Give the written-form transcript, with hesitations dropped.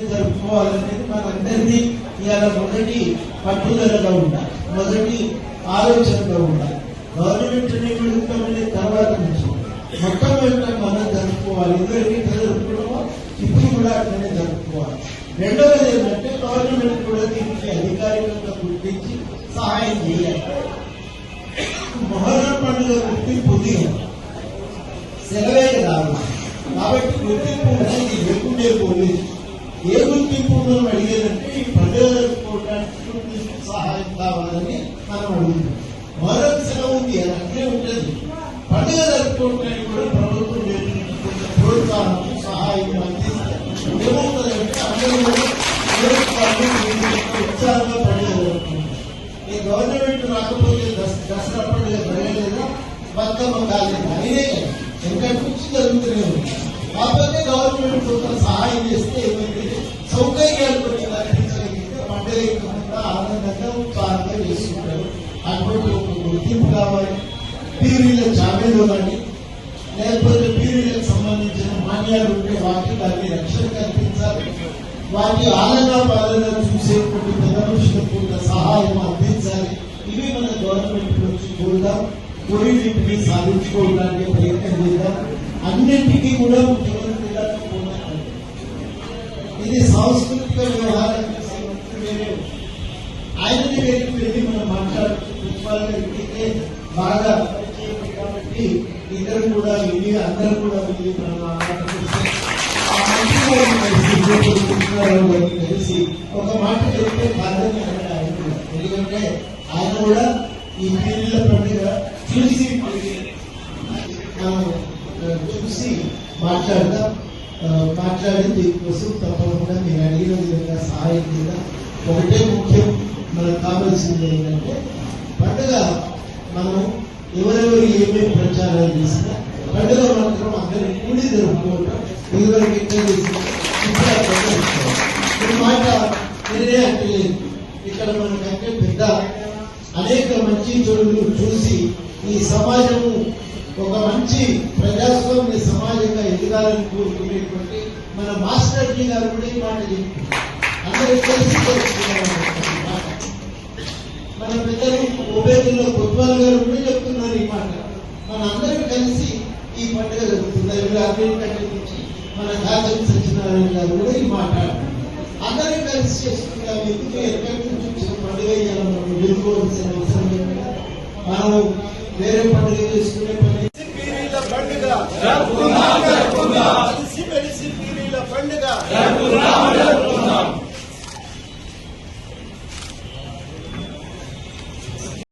జరుపుకోవాలనేది మనందరినీ ఇవాళ మొదటి పట్టుదలగా ఉండాలి, మొదటి ఆలోచనగా ఉండాలి. గవర్నమెంట్ నియమితమైన తర్వాత నుంచి మొట్టమొదట మనం జరుపుకోవాలి. ఇద్దరు జరుపుకోవడమో ఇప్పుడు కూడా అట్లనే జరుపుకోవాలి. రెండవది ఏంటంటే గవర్నమెంట్ కూడా దీనికి అధికారికంగా గుర్తించి సహాయం చేయాలి. మొహర్రం పండుగ గుర్తింపు సెలవే రాదు కాబట్టి గుర్తింపు అనేది లేకుండే పోలేదు. ఏ గుర్తింపు మనం అడిగేదంటే ఈ పండుగ జరుపుకోవడానికి సహాయం కావాలని మనం అడుగుతాం. మొహర్రం సెలవు ఉంది అని అట్లే ఉంటుంది. పండుగ జరుపుకోవడానికి కూడా ప్రభుత్వం కొంచెం ప్రోత్సాహం సహాయం అందిస్తారు. ఏమవుతుందంటే అందరూ ఉత్సాహంగా పండుగ జరుపుకుంటారు. ఈ గవర్నమెంట్ రాకపోతే దసరా పండుగ జరగలేదా, బతుకమ్మ కాలేదు అయినే వెంకటి నుంచి జరుగుతూనే ఉంది. కాకపోతే గవర్నమెంట్ కొంత సహాయం చేస్తే ఏమైతే సౌకర్యాలు కొన్ని కల్పించగలిగితే పండుగ ఎక్కువ ఆనందంగా ఉత్సాహంగా చేసుకుంటారు. అటువంటి ఒక గుర్తింపు కావాలి. పీరీల జామీలు కానీ లేకపోతే పీరీలకు సంబంధించిన మాన్యాలు ఉంటే వాటికి దాన్ని రక్షణ కల్పించాలి. వాటి ఆలనా పాలన చూసేటువంటి పెద్ద మనుషులకు కొంత సహాయం అందించాలి. ఇవి మన గవర్నమెంట్ నుంచి కోరుదాం. కోరినటిని సాధించుకోవడానికి ప్రయత్నం చేద్దాం. అన్నింటికీ కూడా ముఖ్యమంత్రి గారు ఇది సాంస్కృతిక వ్యవహారానికి వేరే ఆయనని వెళ్ళి మనం మాట్లాడుకుంటే బాగా కాబట్టి ఇద్దరు కూడా వెళ్ళి అందరూ కూడా వెళ్ళి కలిసి ఒక మాట చెప్తే కాదని ఆయన కూడా, ఎందుకంటే ఆయన కూడా ఈ పీరీల పండుగ చూసి మాట్లాడదాం. మాట్లాడి దీనికోసం తప్పకుండా మీరు అడిగిన విధంగా సహాయం చేద్దాం. ఒకటే ముఖ్యం మనకు కావాల్సింది ఏంటంటే పండుగ మనం ఎవరెవరు ఏమేమి ప్రచారాలు చేసినా పండుగ మాత్రం అందరూ కూడి జరుపుకోవటం ఎవరికి ఎక్కువ చేసిన ఈ మాట నేనే అంటే ఇక్కడ మనకంటే పెద్ద అనేక మంచి చెడులు చూసి ఈ సమాజము ఒక మంచి ప్రజాస్వామ్య సమాజంగా ఎదగాలని కోరుకునేటువంటి మన మాస్టర్ జీ గారు కూడా ఈ మాట చెప్తున్నారు. అందరూ కలిసి మన పెద్దలు ఉభయలో కొత్వాల్ గారు కూడా చెప్తున్నారు ఈ మాట. మన అందరూ కలిసి ఈ పండుగ జరుగుతుంది. అన్నింటి నుంచి మన గాజం సత్యనారాయణ గారు కూడా ఈ మాట అందరూ కలిసి చేసుకుంటాం. ఎందుకు ఎక్కడి నుంచి వచ్చిన పండుగ ఇవ్వాలి మనం ఎదుర్కోవాల్సిన అవసరం లేదు. మనం వేరే పండుగ చేసుకునే పండుగ పండుగ